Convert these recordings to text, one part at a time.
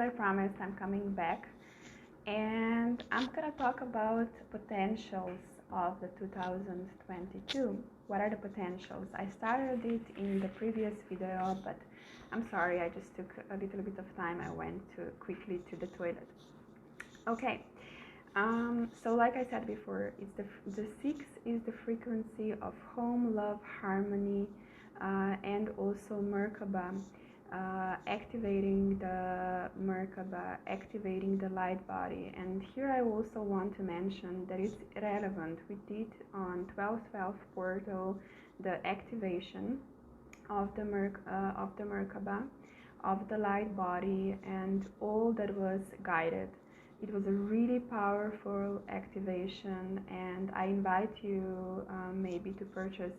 I promised, I'm coming back and I'm gonna talk about potentials of the 2022. What are the potentials? I started it in the previous video, but I'm sorry, I just took a little bit of time. I went quickly to the toilet. Okay, so like I said before, it's the 6 is the frequency of home, love, harmony, and also Merkaba. Activating the Merkaba, activating the light body. And here I also want to mention that it's relevant. We did on 12/12 portal the activation of the Merkaba, of the light body, and all that was guided. It was a really powerful activation, and I invite you maybe to purchase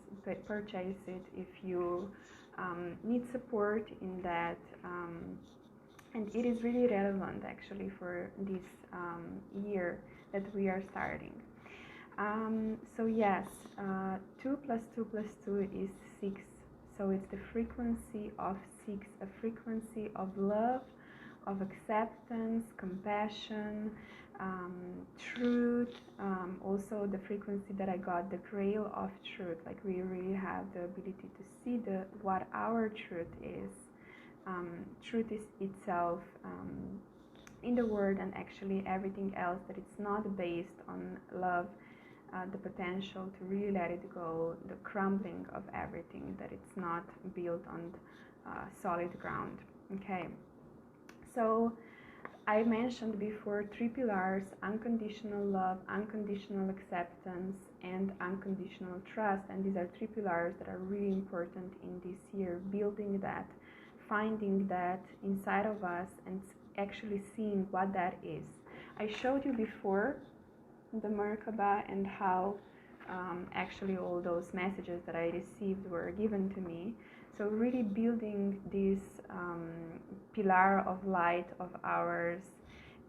it if you need support in that, and it is really relevant actually for this year that we are starting. So yes, 2 plus 2 plus 2 is 6, so it's the frequency of 6, a frequency of love, of acceptance, compassion, truth, also the frequency that I got, the grail of truth, like we really have the ability to see what our truth is. Truth is itself in the word, and actually everything else that it's not based on love, the potential to really let it go, the crumbling of everything, that it's not built on solid ground. Okay, so I mentioned before 3 pillars: unconditional love, unconditional acceptance, and unconditional trust. And these are 3 pillars that are really important in this year, building that, finding that inside of us, and actually seeing what that is. I showed you before the Merkaba and how actually all those messages that I received were given to me. So really building this pillar of light of ours.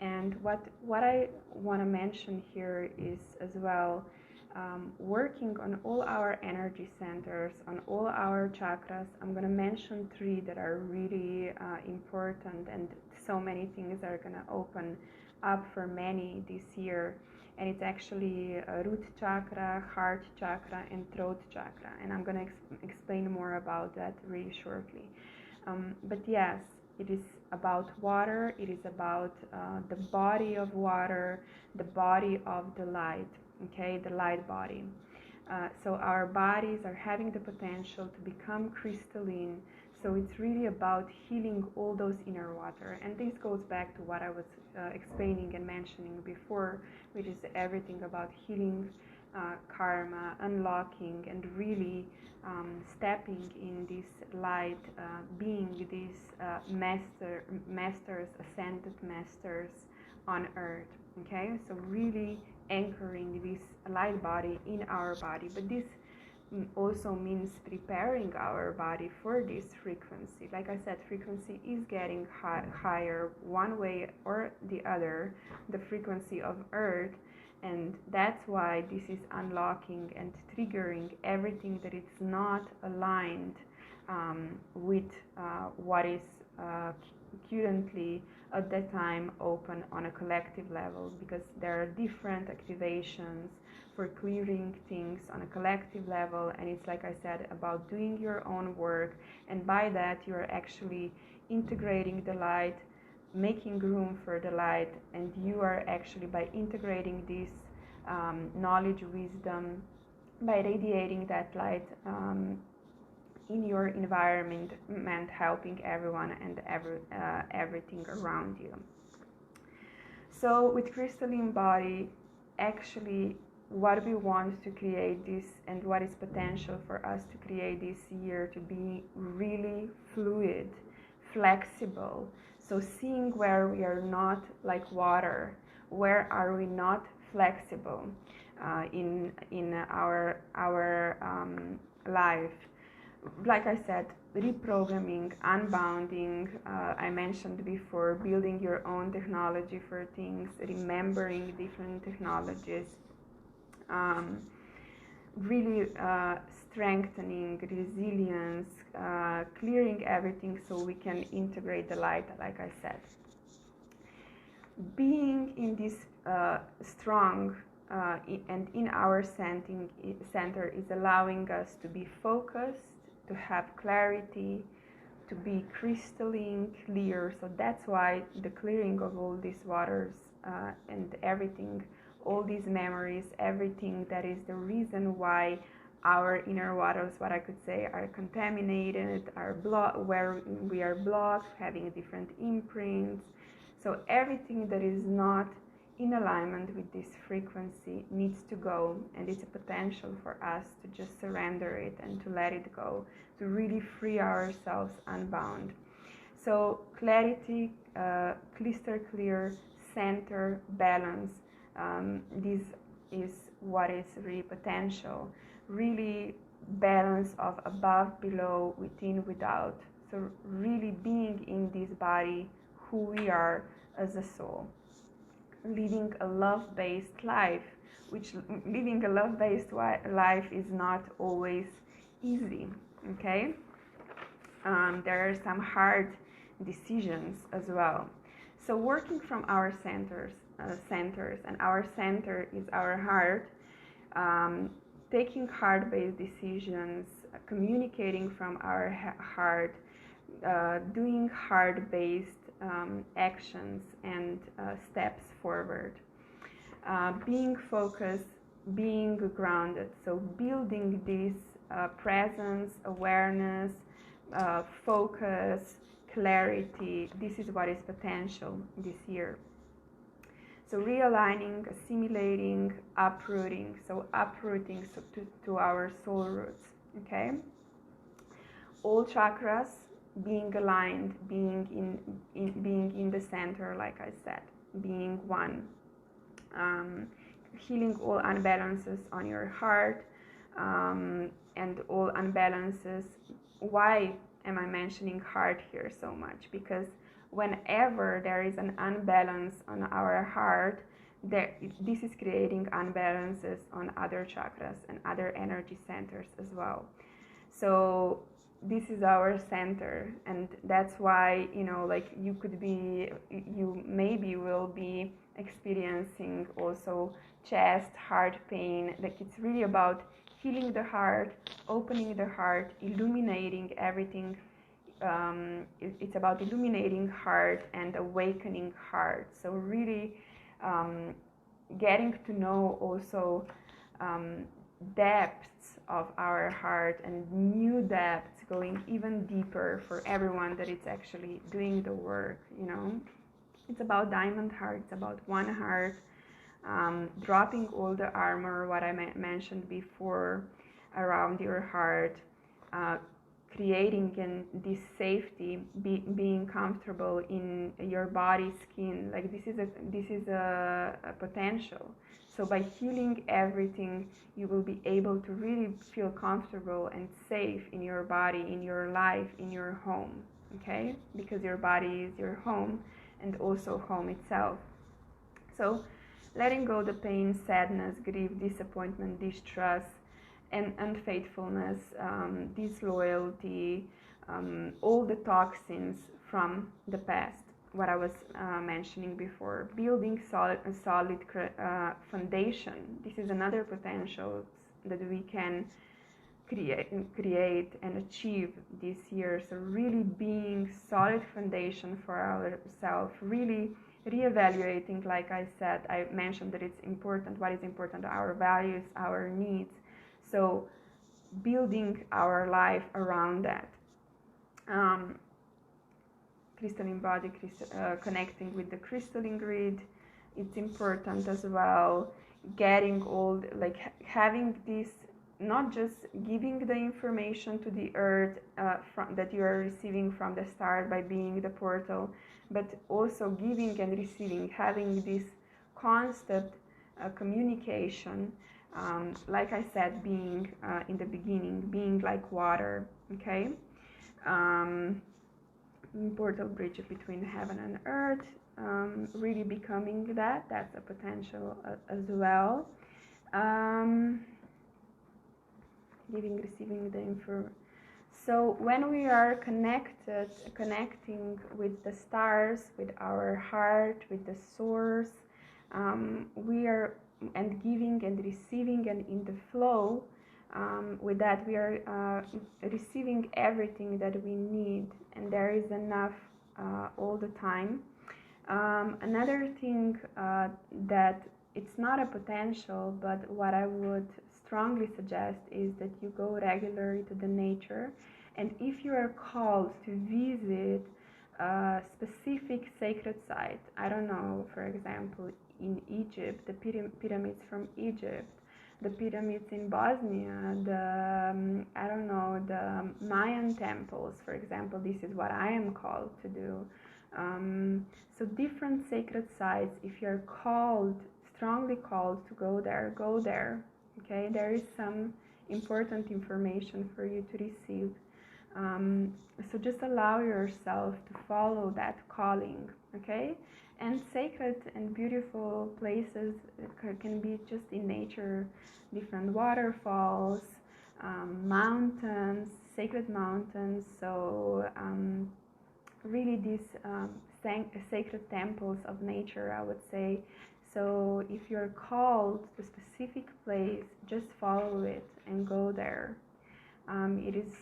And what I want to mention here is as well working on all our energy centers, on all our chakras. I'm going to mention 3 that are really important, and so many things are going to open up for many this year. And it's actually root chakra, heart chakra, and throat chakra. And I'm going to explain more about that really shortly. But yes, it is about water. It is about the body of water, the body of the light, okay, the light body. So our bodies are having the potential to become crystalline. So it's really about healing all those inner water. And this goes back to what I was explaining and mentioning before, which is everything about healing karma, unlocking, and really stepping in this light, being these masters, ascended masters on earth. Okay, so really anchoring this light body in our body. But this also means preparing our body for this frequency. Like I said, frequency is getting higher one way or the other, the frequency of earth, and that's why this is unlocking and triggering everything that is not aligned with what is currently at that time open on a collective level, because there are different activations for clearing things on a collective level. And it's, like I said, about doing your own work, and by that you're actually integrating the light, making room for the light, and you are actually, by integrating this knowledge, wisdom, by radiating that light in your environment, helping everyone and everything around you. So with crystalline body, actually what we want to create this, and what is potential for us to create this year, to be really fluid, flexible. So seeing where we are not like water, where are we not flexible in our life. Like I said, reprogramming, unbounding, I mentioned before, building your own technology for things, remembering different technologies, really strengthening resilience, clearing everything so we can integrate the light, like I said. being in this strong and in our center is allowing us to be focused, to have clarity, to be crystalline clear. So that's why the clearing of all these waters and everything, all these memories, everything that is the reason why our inner waters, what I could say, are contaminated, are where we are blocked, having different imprints. So everything that is not in alignment with this frequency needs to go, and it's a potential for us to just surrender it and to let it go, to really free ourselves unbound. So clarity, crystal clear, center, balance, this is what is really potential, really balance of above, below, within, without. So really being in this body, who we are as a soul. Living a love-based life, which living a love-based life is not always easy, okay? There are some hard decisions as well. So working from our centers, and our center is our heart, taking heart-based decisions, communicating from our heart, doing heart-based actions and steps forward, being focused, being grounded. So building this presence, awareness, focus, clarity, this is what is potential this year. So realigning, assimilating, uprooting. So uprooting to our soul roots, okay? All chakras being aligned, being in the center, like I said, being one. Healing all unbalances on your heart, and all unbalances. Why am I mentioning heart here so much? Because whenever there is an unbalance on our heart, this is creating unbalances on other chakras and other energy centers as well. So this is our center, and that's why, like you maybe will be experiencing also chest, heart pain. Like it's really about healing the heart, opening the heart, illuminating everything. It's about illuminating heart and awakening heart. So really getting to know also depths of our heart, and new depths, going even deeper for everyone that is actually doing the work. It's about diamond heart, it's about one heart, dropping all the armor, what I mentioned before, around your heart, creating this safety, being comfortable in your body, skin. Like this is a potential. So by healing everything, you will be able to really feel comfortable and safe in your body, in your life, in your home, okay? Because your body is your home, and also home itself. So letting go the pain, sadness, grief, disappointment, distrust, and unfaithfulness, disloyalty, all the toxins from the past, what I was mentioning before. Building a solid foundation. This is another potential that we can create and achieve this year. So really being solid foundation for ourselves, really reevaluating, like I said, I mentioned that it's important, what is important, our values, our needs. So building our life around that. Crystalline body, connecting with the crystalline grid, it's important as well. Getting all, like having this, not just giving the information to the earth that you are receiving from the start by being the portal, but also giving and receiving, having this constant communication. Like I said, being in the beginning, being like water, okay? Portal bridge between heaven and earth, really becoming that's a potential as well. Giving, receiving the info. So when we are connecting with the stars, with our heart, with the source, we are, and giving and receiving and in the flow, with that we are receiving everything that we need, and there is enough all the time. Another thing that it's not a potential, but what I would strongly suggest is that you go regularly to the nature, and if you are called to visit a specific sacred site, I don't know, for example, in Egypt, the pyramids from Egypt, the pyramids in Bosnia, the I don't know, the Mayan temples, for example, this is what I am called to do. So different sacred sites, if you're called, strongly called to go there, go there. Okay, there is some important information for you to receive. So just allow yourself to follow that calling. Okay, and sacred and beautiful places can be just in nature, different waterfalls, mountains, sacred mountains. So really these sacred temples of nature, I would say. So if you're called to a specific place, just follow it and go there. It is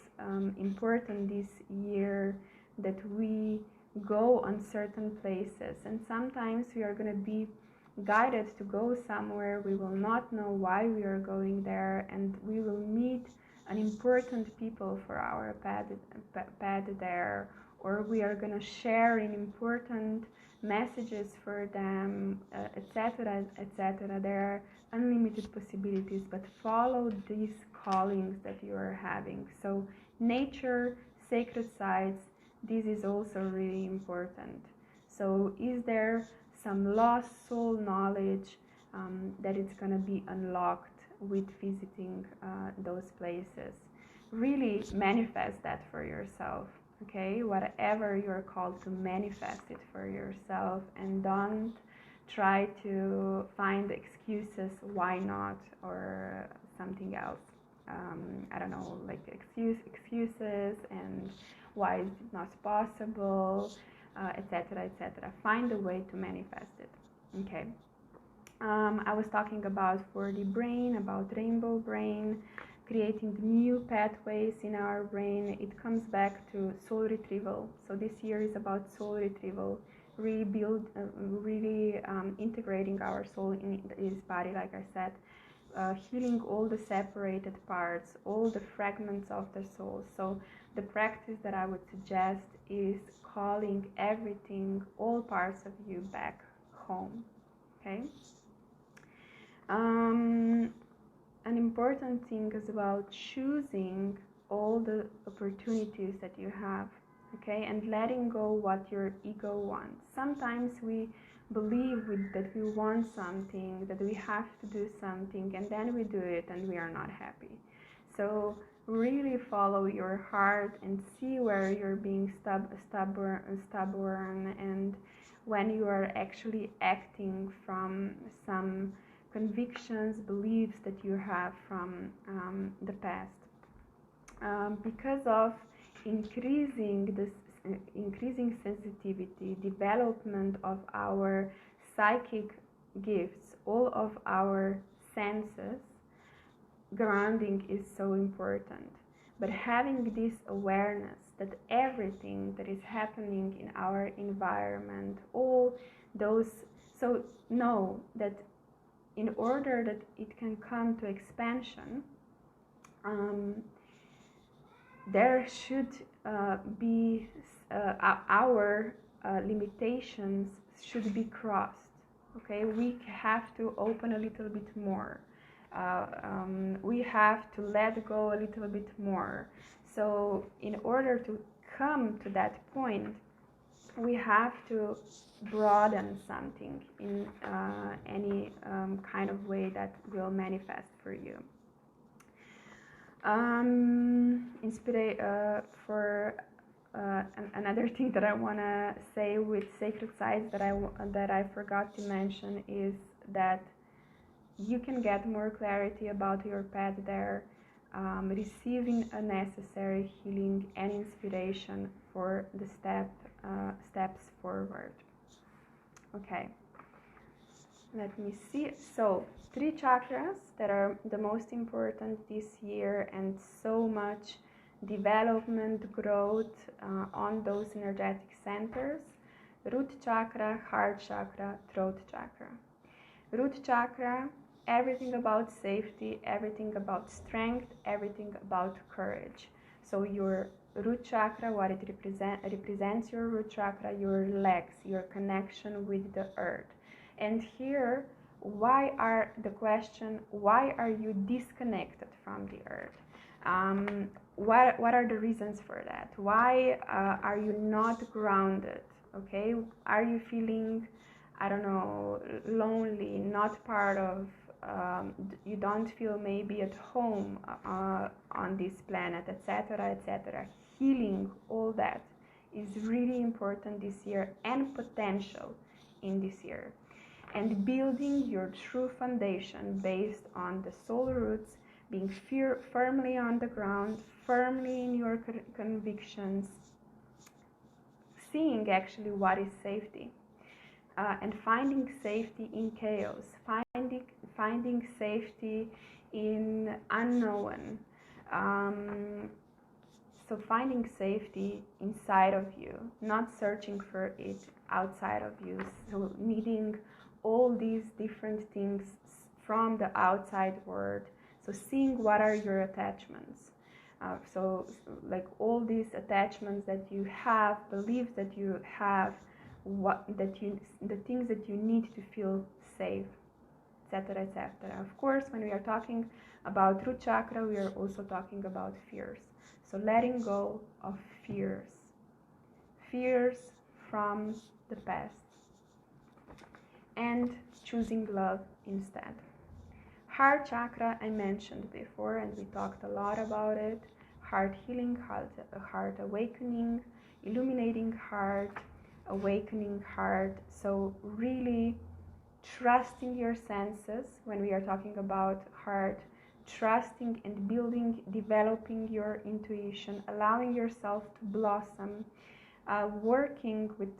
important this year that we go on certain places, and sometimes we are going to be guided to go somewhere. We will not know why we are going there, and we will meet an important people for our path there, or we are going to share in important messages for them, etc., etc. There are unlimited possibilities, but follow these callings that you are having. So nature, sacred sites, this is also really important. So is there some lost soul knowledge that it's going to be unlocked with visiting those places? Really manifest that for yourself. Okay, whatever you're called to, manifest it for yourself, and don't try to find excuses why not, or something else. I don't know, like excuses and why is it not possible, etc., etc. Find a way to manifest it. Okay. I was talking about for the brain, about rainbow brain, creating new pathways in our brain. It comes back to soul retrieval. So this year is about soul retrieval, really integrating our soul in this body, like I said, healing all the separated parts, all the fragments of the soul. So the practice that I would suggest is calling everything, all parts of you back home. Okay. An important thing is about choosing all the opportunities that you have, okay, and letting go what your ego wants. Sometimes we believe that we want something, that we have to do something, and then we do it and we are not happy. So really follow your heart and see where you're being stubborn, and when you are actually acting from some convictions, beliefs that you have from the past. Because of increasing sensitivity, development of our psychic gifts, all of our senses, grounding is so important. But having this awareness that everything that is happening in our environment, all those, so know that in order that it can come to expansion, there should be our limitations should be crossed. Okay, we have to open a little bit more. We have to let go a little bit more. So in order to come to that point, we have to broaden something in any kind of way that will manifest for you. Another thing that I want to say with sacred sites that I forgot to mention is that you can get more clarity about your path there. receiving a necessary healing and inspiration for the steps forward. Okay, let me see. So 3 chakras that are the most important this year, and so much development, growth on those energetic centers: root chakra, heart chakra, throat chakra. Root chakra, everything about safety, everything about strength, everything about courage. So your root chakra, what it represents your root chakra, your legs, your connection with the earth. And here, why are you disconnected from the earth? What are the reasons for that? Why are you not grounded? Okay, are you feeling, I don't know, lonely, not part of, you don't feel maybe at home on this planet, etc., etc. Healing, all that is really important this year, and potential in this year. And building your true foundation based on the soul roots, being firmly on the ground, firmly in your convictions, seeing actually what is safety. And finding safety in chaos, finding safety in unknown. So finding safety inside of you, not searching for it outside of you. So needing all these different things from the outside world. So seeing what are your attachments. So like all these attachments that you have, beliefs that you have, the things that you need to feel safe, etc., etc. Of course, when we are talking about root chakra, we are also talking about fears. So letting go of fears from the past, and choosing love instead. Heart chakra I mentioned before, and we talked a lot about it. Heart healing, heart awakening, illuminating heart, awakening heart. So really trusting your senses when we are talking about heart, trusting and building, developing your intuition, allowing yourself to blossom, working with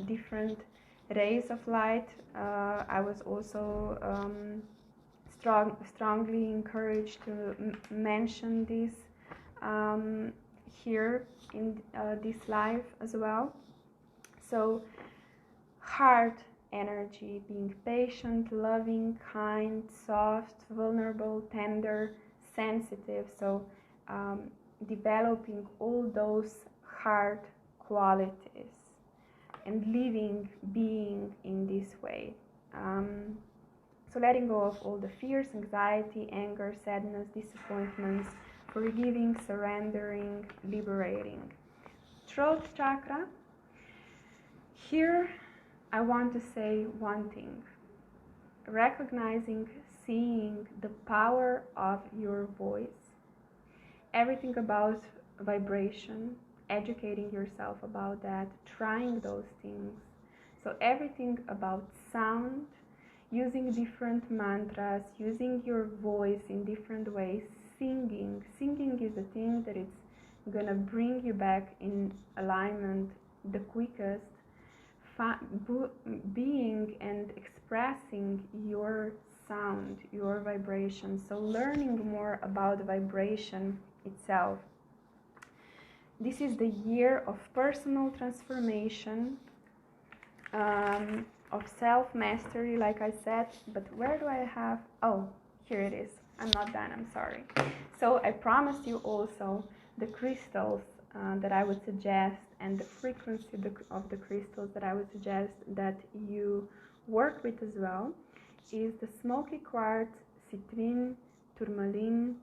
different rays of light. I was also strongly encouraged to mention this here in this live as well. So heart energy, being patient, loving, kind, soft, vulnerable, tender, sensitive. So developing all those heart qualities and being in this way. So letting go of all the fears, anxiety, anger, sadness, disappointments, forgiving, surrendering, liberating. Throat chakra. Here I want to say one thing: recognizing, seeing the power of your voice, everything about vibration, educating yourself about that, trying those things. So everything about sound, using different mantras, using your voice in different ways, singing. Singing is the thing that it's gonna bring you back in alignment the quickest. Being and expressing your sound, your vibration. So learning more about vibration itself. This is the year of personal transformation, of self-mastery, like I said. But where do I have? Oh, here it is. I'm not done, I'm sorry. So I promised you also the crystals that I would suggest, and the frequency of the crystals that I would suggest that you work with as well, is the smoky quartz, citrine, tourmaline,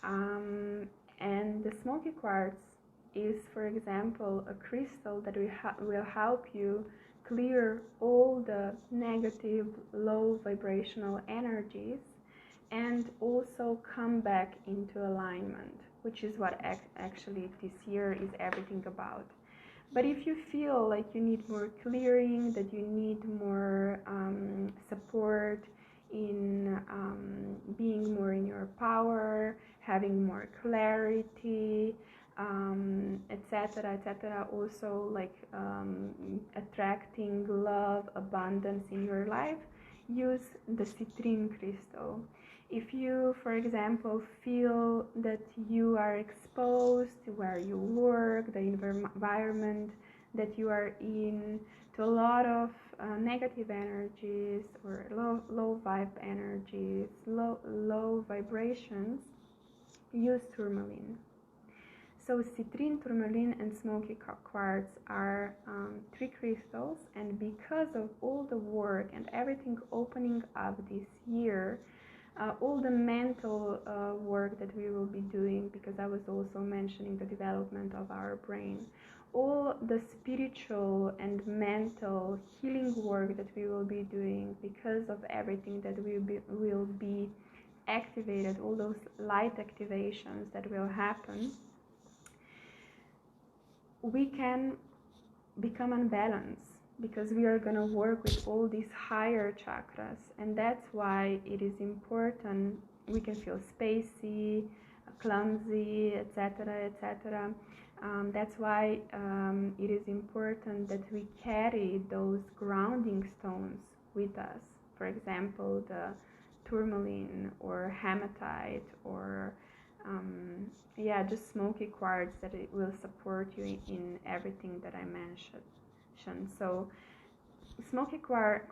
and the smoky quartz is, for example, a crystal that will help you clear all the negative, low vibrational energies, and also come back into alignment, which is what actually this year is everything about. But if you feel like you need more clearing, that you need more support in being more in your power, having more clarity, etc., etc. Also, like attracting love, abundance in your life, use the citrine crystal. If you, for example, feel that you are exposed to where you work, the environment that you are in, to a lot of negative energies or low vibe energies, low vibrations, use tourmaline. So citrine, tourmaline, and smoky quartz are 3 crystals, and because of all the work and everything opening up this year, all the mental work that we will be doing, because I was also mentioning the development of our brain, all the spiritual and mental healing work that we will be doing because of everything that will be activated, all those light activations that will happen, we can become unbalanced because we are going to work with all these higher chakras, and that's why it is important. We can feel spacey, clumsy, etc., etc. That's why it is important that we carry those grounding stones with us. For example, the tourmaline or hematite, or just smoky quartz, that it will support you in everything that I mentioned. So smoky quartz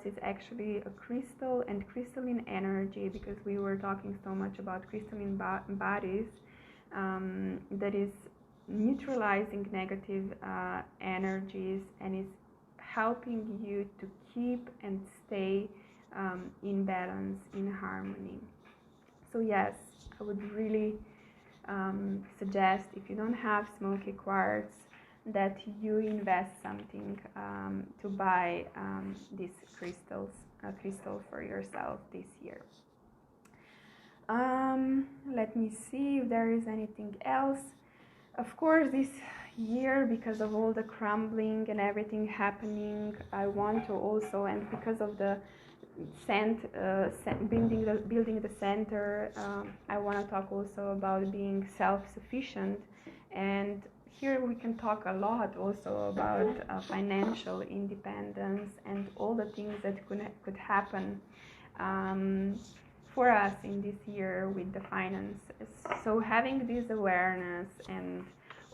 is actually a crystal and crystalline energy, because we were talking so much about crystalline bodies, that is neutralizing negative energies and is helping you to keep and stay in balance, in harmony. So yes, I would really suggest, if you don't have smoky quartz, that you invest something to buy these crystal for yourself this year. Let me see if there is anything else. Of course, this year, because of all the crumbling and everything happening, I want to also, and because of the building the center, I want to talk also about being self-sufficient. And here we can talk a lot also about financial independence and all the things that could happen for us in this year with the finances. So having this awareness, and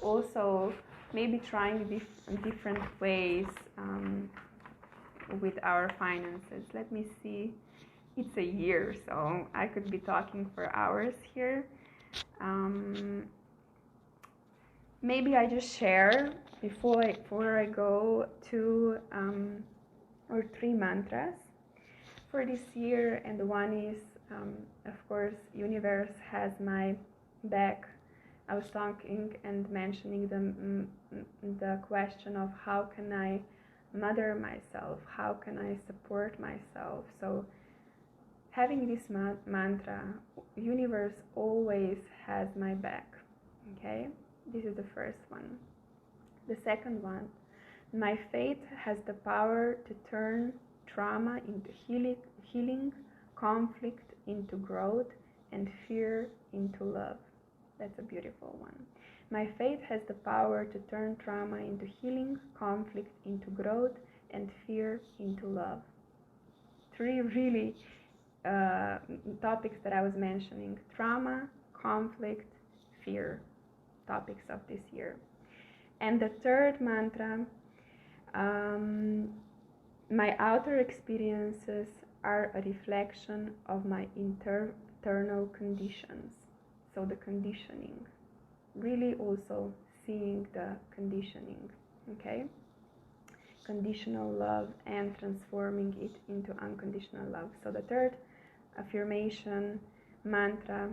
also maybe trying different ways with our finances. Let me see. It's a year, so I could be talking for hours here. Maybe I just share before I go 2 or 3 mantras for this year, and one is, of course, universe has my back. I was talking and mentioning the question of how can I mother myself, how can I support myself. So having this mantra, universe always has my back. Okay, this is the first one. The second one, my faith has the power to turn trauma into healing, conflict into growth, and fear into love. That's a beautiful one. My faith has the power to turn trauma into healing, conflict into growth, and fear into love. 3 really topics that I was mentioning: trauma, conflict, fear, topics of this year. And the third mantra, my outer experiences are a reflection of my internal conditions. So the conditioning, really also seeing the conditioning, okay? Conditional love and transforming it into unconditional love. So the third affirmation mantra,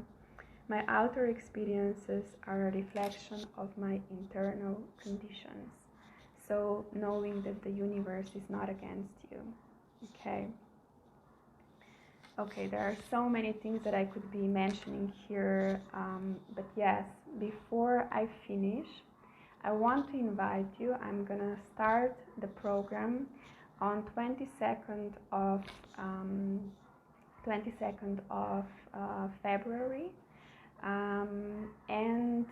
my outer experiences are a reflection of my internal conditions. So knowing that the universe is not against you, okay? Okay, there are so many things that I could be mentioning here, but yes, before I finish, I want to invite you. I'm gonna start the program on 22nd of 22nd of February. And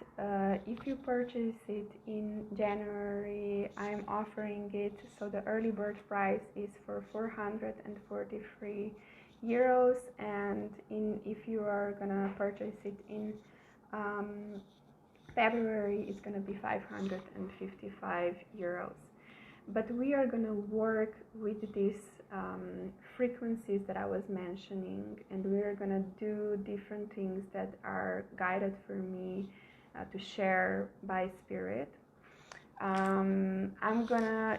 if you purchase it in January, I'm offering it, so the early bird price is for 443 euros, and if you are gonna purchase it in February, it's gonna be 555 euros. But we are gonna work with these frequencies that I was mentioning, and we are gonna do different things that are guided for me to share by spirit.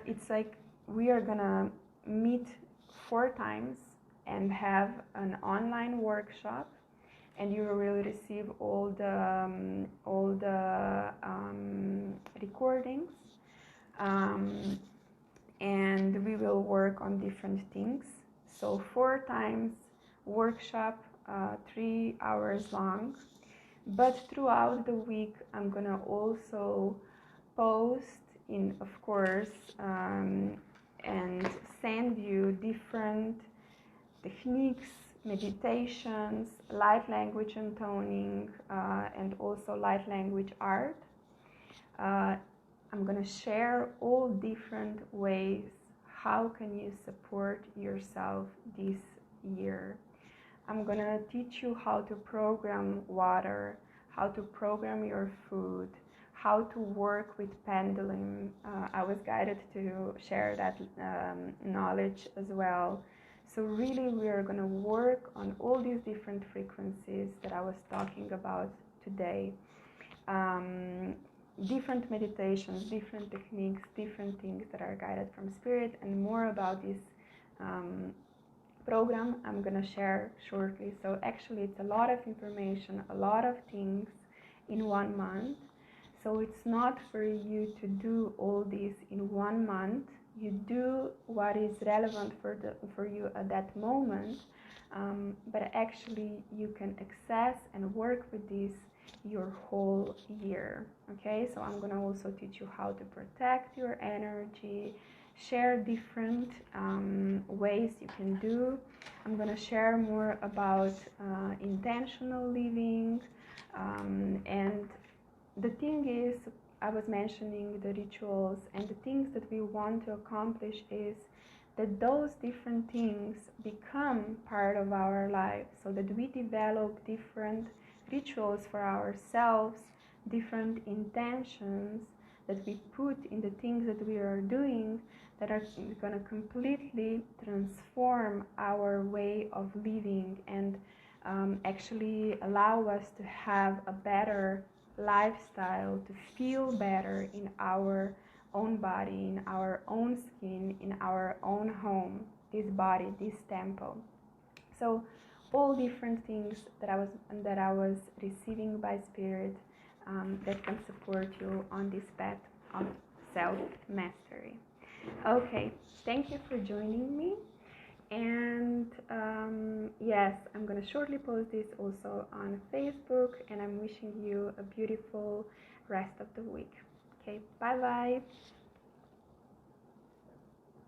It's like we are gonna meet 4 times and have an online workshop, and you will receive all the recordings. And we will work on different things. So 4 times workshop, 3 hours long. But throughout the week, I'm gonna also post in, of course, and send you different techniques, meditations, light language and toning, and also light language art. I'm gonna share all different ways how can you support yourself this year. I'm gonna teach you how to program water, how to program your food, how to work with pendulum. I was guided to share that knowledge as well. So really we are gonna work on all these different frequencies that I was talking about today. Different meditations, different techniques, different things that are guided from spirit, and more about this program I'm gonna share shortly. So actually it's a lot of information, a lot of things in 1 month. So it's not for you to do all this in 1 month. You do what is relevant for you at that moment, but actually you can access and work with this your whole year. Okay, so I'm gonna also teach you how to protect your energy, share different ways you can do. I'm gonna share more about intentional living, and the thing is, I was mentioning the rituals, and the things that we want to accomplish is that those different things become part of our life, so that we develop different rituals for ourselves, different intentions that we put in the things that we are doing, that are going to completely transform our way of living and actually allow us to have a better lifestyle, to feel better in our own body, in our own skin, in our own home, this body, this temple. So all different things that I was receiving by spirit that can support you on this path of self-mastery. Okay, thank you for joining me, and yes, I'm gonna shortly post this also on Facebook, and I'm wishing you a beautiful rest of the week. Okay, bye bye.